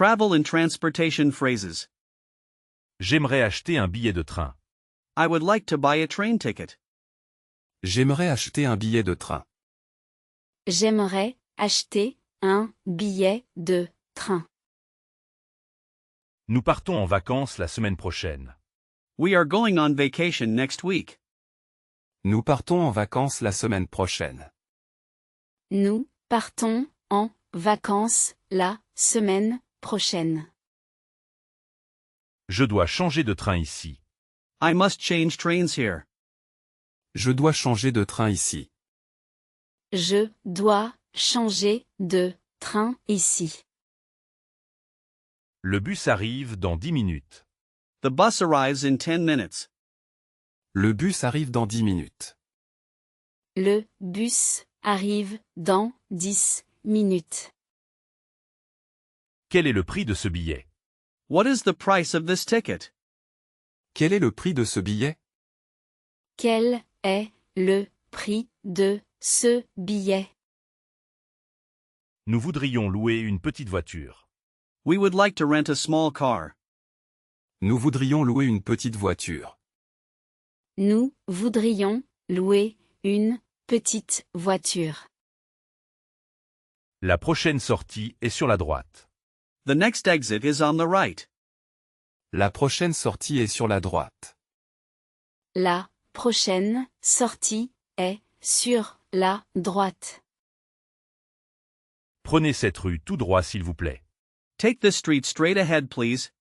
Travel and transportation phrases. J'aimerais acheter un billet de train. I would like to buy a train ticket. J'aimerais acheter un billet de train. J'aimerais acheter un billet de train. Nous partons en vacances la semaine prochaine. We are going on vacation next week. Nous partons en vacances la semaine prochaine. Nous partons en vacances la semaine prochaine. Je dois changer de train ici. I must change trains here. Je dois changer de train ici. Je dois changer de train ici. Le bus arrive dans 10 minutes. The bus arrives in 10 minutes. Le bus arrive dans 10 minutes. Le bus arrive dans 10 minutes. Quel est le prix de ce billet? What is the price of this ticket? Quel est le prix de ce billet? Quel est le prix de ce billet? Nous voudrions louer une petite voiture. We would like to rent a small car. Nous voudrions louer une petite voiture. Nous voudrions louer une petite voiture. La prochaine sortie est sur la droite. The next exit is on the right. La prochaine sortie est sur la droite. La prochaine sortie est sur la droite. Prenez cette rue tout droit s'il vous plaît. Take this street straight ahead, please.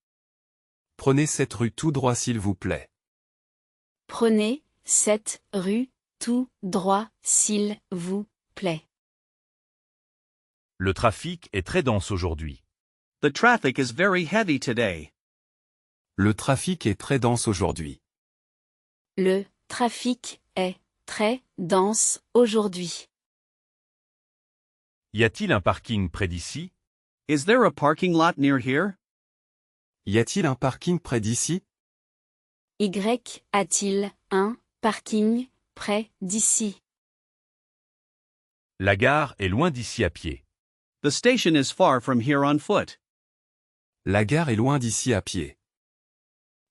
Prenez cette rue tout droit s'il vous plaît. Prenez cette rue tout droit s'il vous plaît. Le trafic est très dense aujourd'hui. The traffic is very heavy today. Le trafic est très dense aujourd'hui. Le trafic est très dense aujourd'hui. Y a-t-il un parking près d'ici? Is there a parking lot near here? Y a-t-il un parking près d'ici? Y a-t-il un parking près d'ici? La gare est loin d'ici à pied. The station is far from here on foot. La gare est loin d'ici à pied.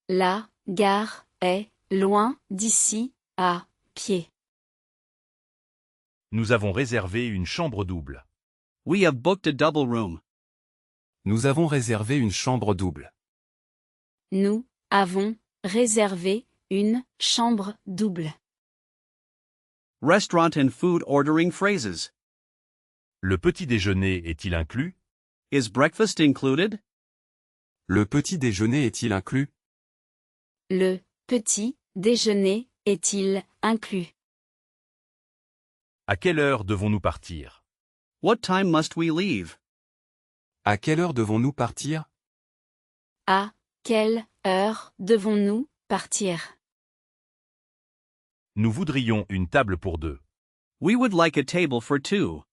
La gare est loin d'ici à pied. Nous avons réservé une chambre double. We have booked a double room. Nous avons réservé une chambre double. Nous avons réservé une chambre double. Restaurant and food ordering phrases. Le petit déjeuner est-il inclus? Is breakfast included? Le petit déjeuner est-il inclus? Le petit déjeuner est-il inclus? À quelle heure devons-nous partir? What time must we leave? À quelle heure devons-nous partir? À quelle heure devons-nous partir? Nous voudrions une table pour deux. We would like a table for two.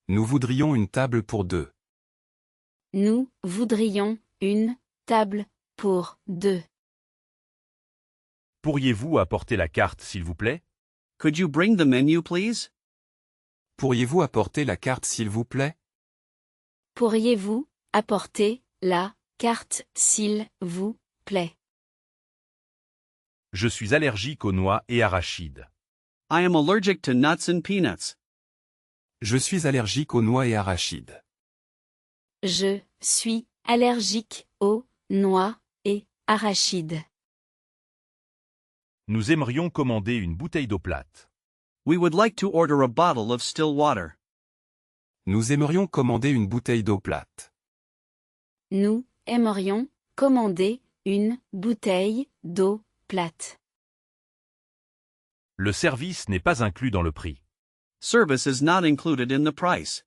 Nous voudrions une table pour deux. Nous voudrions une table pour deux. Pourriez-vous apporter la carte s'il vous plaît? Could you bring the menu, please? Pourriez-vous apporter la carte s'il vous plaît? Pourriez-vous apporter la carte s'il vous plaît? Je suis allergique aux noix et arachides. I am allergic to nuts and peanuts. Je suis allergique aux noix et arachides. Je suis allergique aux noix et arachides. Nous aimerions commander une bouteille d'eau plate. We would like to order a bottle of still water. Nous aimerions commander une bouteille d'eau plate. Nous aimerions commander une bouteille d'eau plate. Le service n'est pas inclus dans le prix. Service is not included in the price.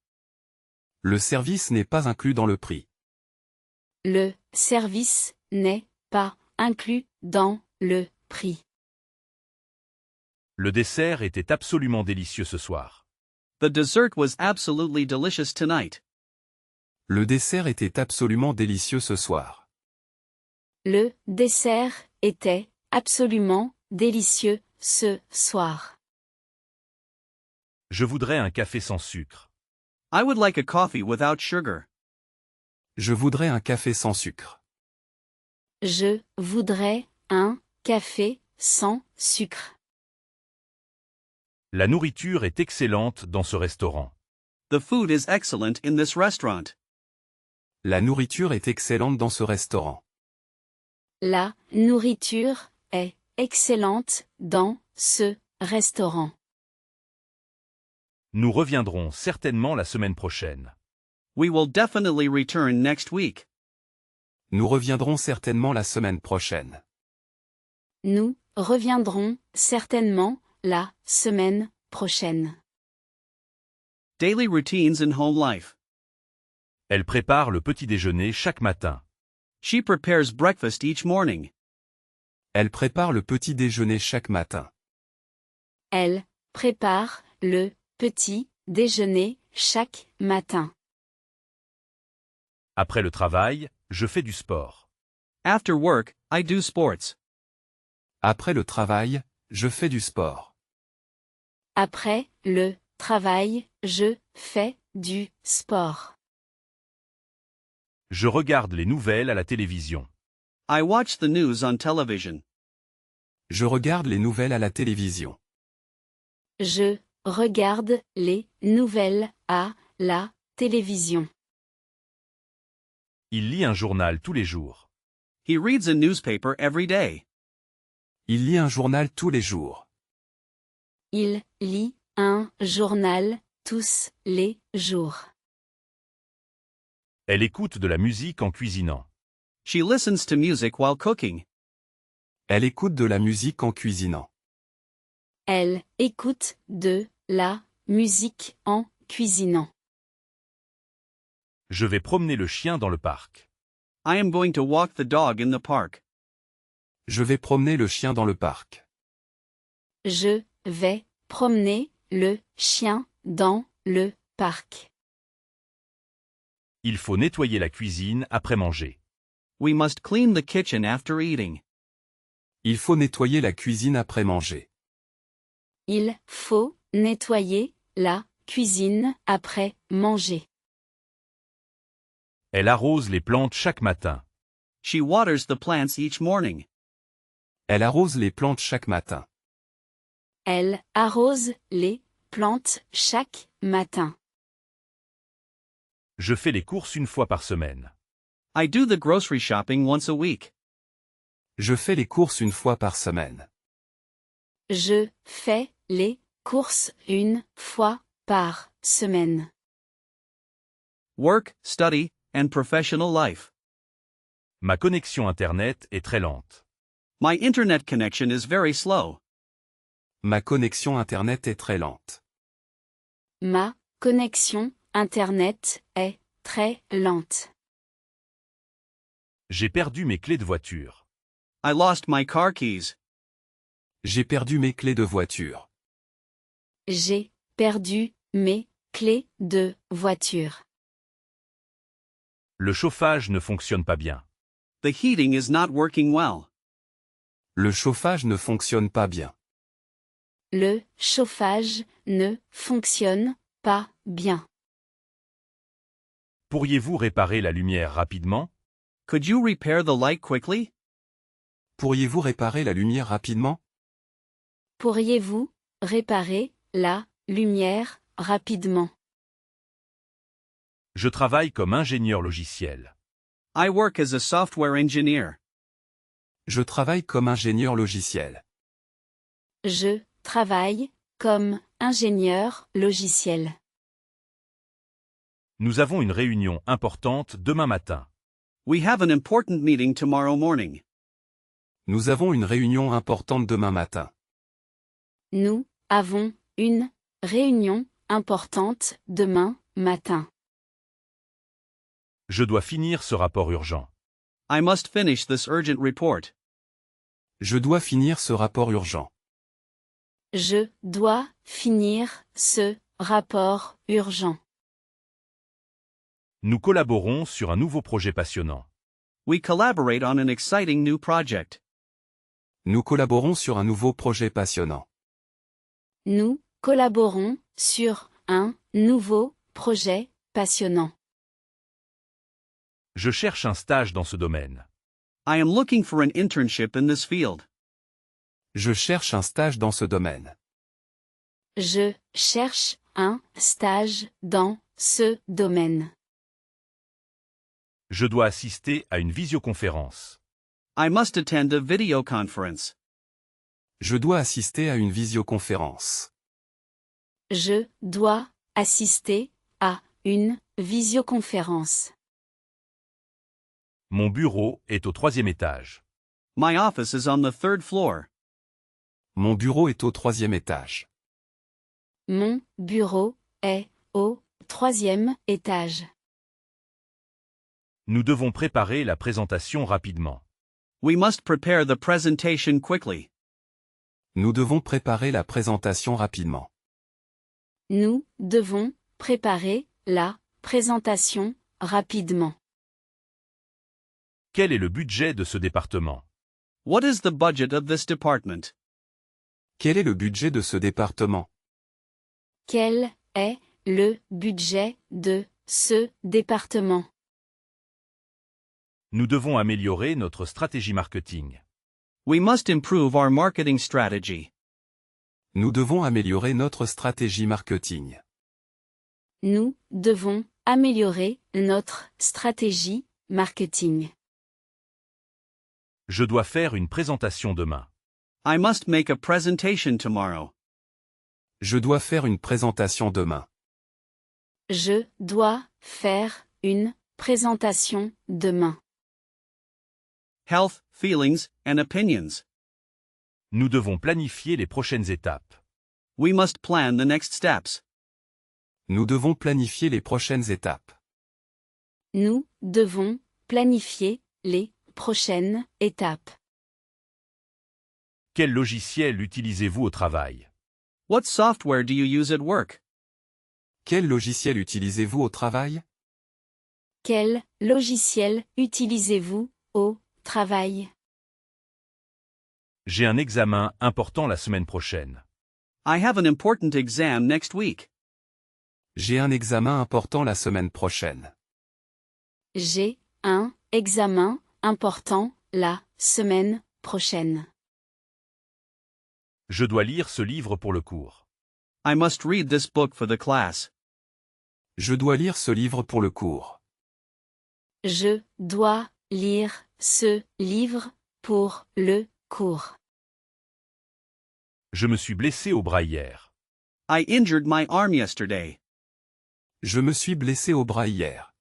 Le service n'est pas inclus dans le prix. Le service n'est pas inclus dans le prix. Le dessert était absolument délicieux ce soir. The dessert was absolutely delicious tonight. Le dessert était absolument délicieux ce soir. Le dessert était absolument délicieux ce soir. Je voudrais un café sans sucre. I would like a coffee without sugar. Je voudrais un café sans sucre. Je voudrais un café sans sucre. La nourriture est excellente dans ce restaurant. The food is excellent in this restaurant. La nourriture est excellente dans ce restaurant. La nourriture est excellente dans ce restaurant. Nous reviendrons certainement la semaine prochaine. We will definitely return next week. Nous reviendrons certainement la semaine prochaine. Nous reviendrons certainement la semaine prochaine. Daily routines in home life. Elle prépare le petit déjeuner chaque matin. She prepares breakfast each morning. Elle prépare le petit déjeuner chaque matin. Elle prépare le petit déjeuner chaque matin. Après le travail, je fais du sport. After work, I do sports. Après le travail, je fais du sport. Après le travail, je fais du sport. Je regarde les nouvelles à la télévision. I watch the news on television. Je regarde les nouvelles à la télévision. Je regarde les nouvelles à la télévision. Il lit un journal tous les jours. He reads a newspaper every day. Il lit un journal tous les jours. Il lit un journal tous les jours. Elle écoute de la musique en cuisinant. She listens to music while cooking. Elle écoute de la musique en cuisinant. Elle écoute de la musique en cuisinant. Je vais promener le chien dans le parc. I am going to walk the dog in the park. Je vais promener le chien dans le parc. Je vais promener le chien dans le parc. Il faut nettoyer la cuisine après manger. We must clean the kitchen after eating. Il faut nettoyer la cuisine après manger. Il faut nettoyer la cuisine après manger. Elle arrose les plantes chaque matin. She waters the plants each morning. Elle arrose les plantes chaque matin. Elle arrose les plantes chaque matin. Je fais les courses une fois par semaine. I do the grocery shopping once a week. Je fais les courses une fois par semaine. Je fais les courses une fois par semaine. Work, study, and professional life. Ma connexion Internet est très lente. My internet connection is very slow. Ma connexion Internet est très lente. Ma connexion Internet est très lente. J'ai perdu mes clés de voiture. I lost my car keys. J'ai perdu mes clés de voiture. J'ai perdu mes clés de voiture. Le chauffage ne fonctionne pas bien. The heating is not working well. Le chauffage ne fonctionne pas bien. Le chauffage ne fonctionne pas bien. Pourriez-vous réparer la lumière rapidement? Could you repair the light quickly? Pourriez-vous réparer la lumière rapidement? Pourriez-vous réparer la lumière rapidement? Je travaille comme ingénieur logiciel. I work as a software engineer. Je travaille comme ingénieur logiciel. Je travaille comme ingénieur logiciel. Nous avons une réunion importante demain matin. We have an important meeting tomorrow morning. Nous avons une réunion importante demain matin. Nous avons une réunion importante demain matin. Je dois finir ce rapport urgent. I must finish this urgent report. Je dois finir ce rapport urgent. Je dois finir ce rapport urgent. Nous collaborons sur un nouveau projet passionnant. We collaborate on an exciting new project. Nous collaborons sur un nouveau projet passionnant. Nous collaborons sur un nouveau projet passionnant. Je cherche un stage dans ce domaine. I am looking for an internship in this field. Je cherche un stage dans ce domaine. Je cherche un stage dans ce domaine. Je dois assister à une visioconférence. I must attend a video conference. Je dois assister à une visioconférence. Je dois assister à une visioconférence. Mon bureau est au 3e étage. My office is on the 3rd floor. Mon bureau est au 3e étage. Mon bureau est au 3e étage. Nous devons préparer la présentation rapidement. We must prepare the presentation quickly. Nous devons préparer la présentation rapidement. Nous devons préparer la présentation rapidement. Quel est le budget de ce département? What is the budget of this department? Quel est le budget de ce département? Quel est le budget de ce département? Nous devons améliorer notre stratégie marketing. We must improve our marketing strategy. Nous devons améliorer notre stratégie marketing. Nous devons améliorer notre stratégie marketing. Je dois faire une présentation demain. I must make a presentation tomorrow. Je dois faire une présentation demain. Je dois faire une présentation demain. Health, feelings, and opinions. Nous devons planifier les prochaines étapes. We must plan the next steps. Nous devons planifier les prochaines étapes. Nous devons planifier les prochaines étapes. Quel logiciel utilisez-vous au travail? What software do you use at work? Quel logiciel utilisez-vous au travail? Quel logiciel utilisez-vous au travail? J'ai un examen important la semaine prochaine. I have an important exam next week. J'ai un examen important la semaine prochaine. J'ai un examen important la semaine prochaine. Je dois lire ce livre pour le cours. I must read this book for the class. Je dois lire ce livre pour le cours. Je dois lire ce livre pour le cours. Je me suis blessé au bras hier. I injured my arm yesterday. Je me suis blessé au bras hier.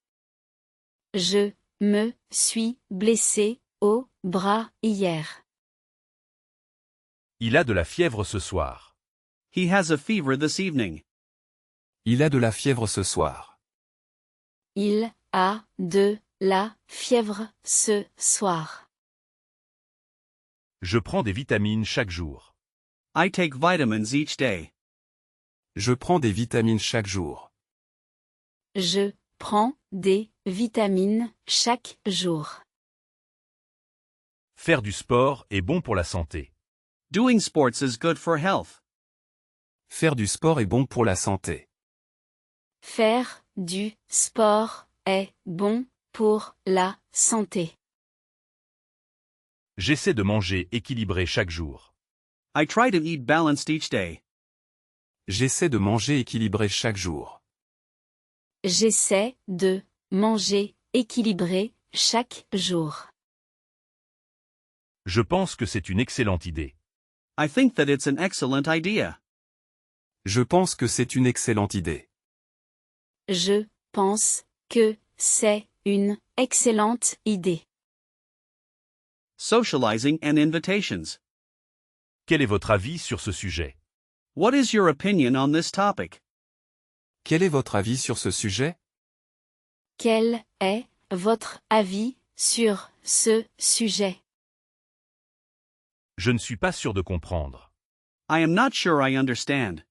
Je me suis blessé au bras hier. Il a de la fièvre ce soir. He has a fever this evening. Il a de la fièvre ce soir. Il a de la fièvre ce soir. Je prends des vitamines chaque jour. I take vitamins each day. Je prends des vitamines chaque jour. Je prends des vitamines chaque jour. Faire du sport est bon pour la santé. Doing sports is good for health. Faire du sport est bon pour la santé. Faire du sport est bon pour la santé. J'essaie de manger équilibré chaque jour. I try to eat balanced each day. J'essaie de manger équilibré chaque jour. J'essaie de manger équilibré chaque jour. Je pense que c'est une excellente idée. I think that it's an excellent idea. Je pense que c'est une excellente idée. Je pense que c'est une excellente idée. Socializing and invitations. Quel est votre avis sur ce sujet? What is your opinion on this topic? Quel est votre avis sur ce sujet? Quel est votre avis sur ce sujet? Je ne suis pas sûr de comprendre. I am not sure I understand.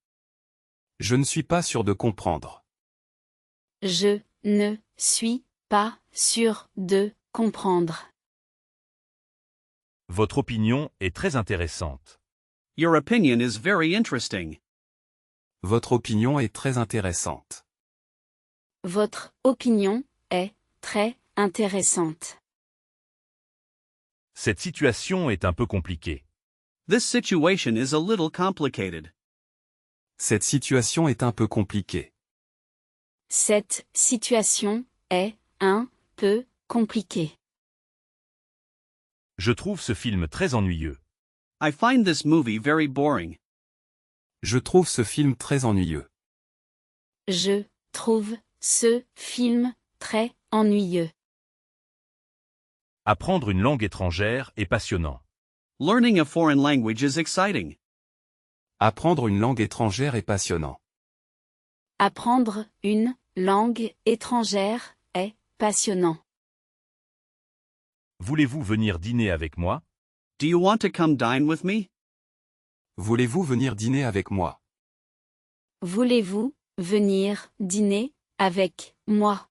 Je ne suis pas sûr de comprendre. Je ne suis pas sûr de comprendre. Votre opinion est très intéressante. Your opinion is very interesting. Votre opinion est très intéressante. Votre opinion est très intéressante. Cette situation est un peu compliquée. This situation is a little complicated. Cette situation est un peu compliquée. Cette situation est un peu compliquée. Je trouve ce film très ennuyeux. I find this movie very boring. Je trouve ce film très ennuyeux. Je trouve ce film très ennuyeux. Apprendre une langue étrangère est passionnant. Learning a foreign language is exciting. Apprendre une langue étrangère est passionnant. Apprendre une langue étrangère est passionnant. Voulez-vous venir dîner avec moi? Do you want to come dine with me? Voulez-vous venir dîner avec moi? Voulez-vous venir dîner avec moi?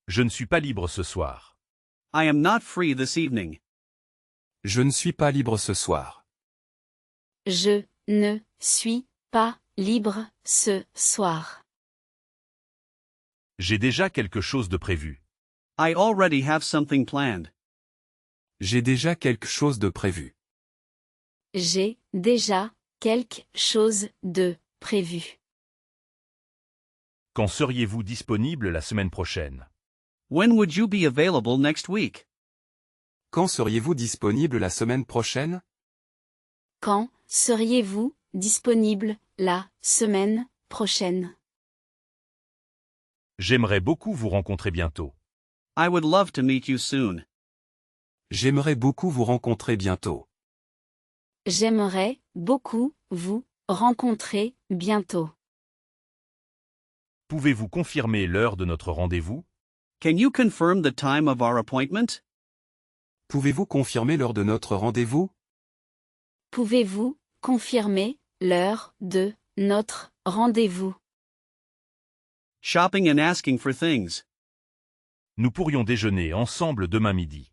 Je ne suis pas libre ce soir. I am not free this evening. Je ne suis pas libre ce soir. Je ne suis pas libre ce soir. J'ai déjà quelque chose de prévu. I already have something planned. J'ai déjà quelque chose de prévu. J'ai déjà quelque chose de prévu. Quand seriez-vous disponible la semaine prochaine? When would you be available next week? Quand seriez-vous disponible la semaine prochaine? Quand seriez-vous disponible la semaine prochaine? J'aimerais beaucoup vous rencontrer bientôt. I would love to meet you soon. J'aimerais beaucoup vous rencontrer bientôt. J'aimerais beaucoup vous rencontrer bientôt. Pouvez-vous confirmer l'heure de notre rendez-vous? Can you confirm the time of our appointment? Pouvez-vous confirmer l'heure de notre rendez-vous? Pouvez-vous confirmer l'heure de notre rendez-vous? Shopping and asking for things. Nous pourrions déjeuner ensemble demain midi.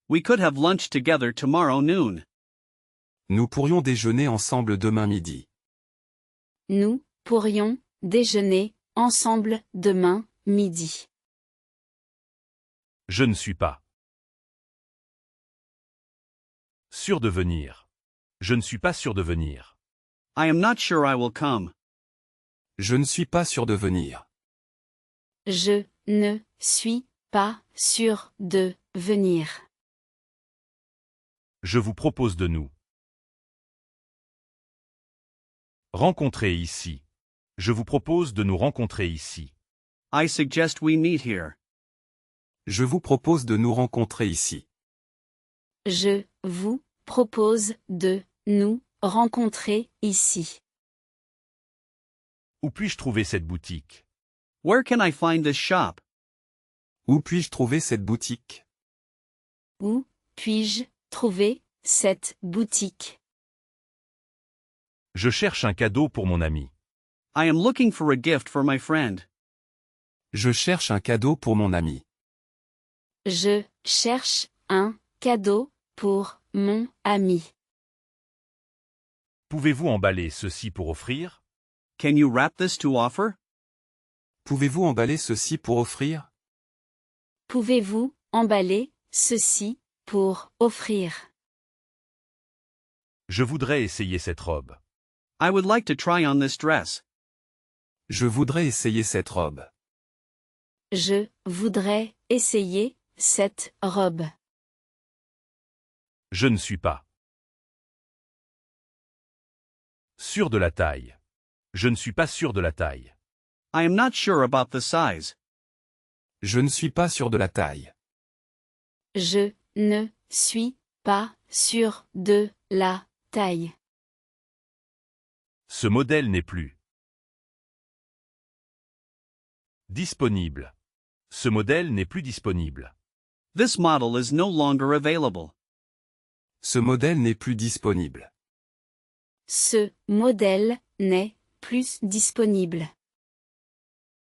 We could have lunch together tomorrow noon. Nous pourrions déjeuner ensemble demain midi. Nous pourrions déjeuner ensemble demain midi. Je ne suis pas sûr de venir. Je ne suis pas sûr de venir. I am not sure I will come. Je ne suis pas sûr de venir. Je ne suis pas sûr de venir. Je vous propose de nous rencontrer ici. Je vous propose de nous rencontrer ici. I suggest we meet here. Je vous propose de nous rencontrer ici. Je vous propose de nous rencontrer ici. Où puis-je trouver cette boutique? Where can I find this shop? Où puis-je trouver cette boutique? Où puis-je trouver cette boutique? Je cherche un cadeau pour mon ami. I am looking for a gift for my friend. Je cherche un cadeau pour mon ami. Je cherche un cadeau pour mon ami. Pouvez-vous emballer ceci pour offrir? Can you wrap this to offer? Pouvez-vous emballer ceci pour offrir? Pouvez-vous emballer ceci pour offrir? Je voudrais essayer cette robe. I would like to try on this dress. Je voudrais essayer cette robe. Je voudrais essayer cette robe. Je ne suis pas sûr de la taille. Je ne suis pas sûr de la taille. I am not sure about the size. Je ne suis pas sûr de la taille. Je ne suis pas sûr de la taille. Ce modèle n'est plus disponible. Ce modèle n'est plus disponible. This model is no longer available. Ce modèle n'est plus disponible. Ce modèle n'est plus disponible.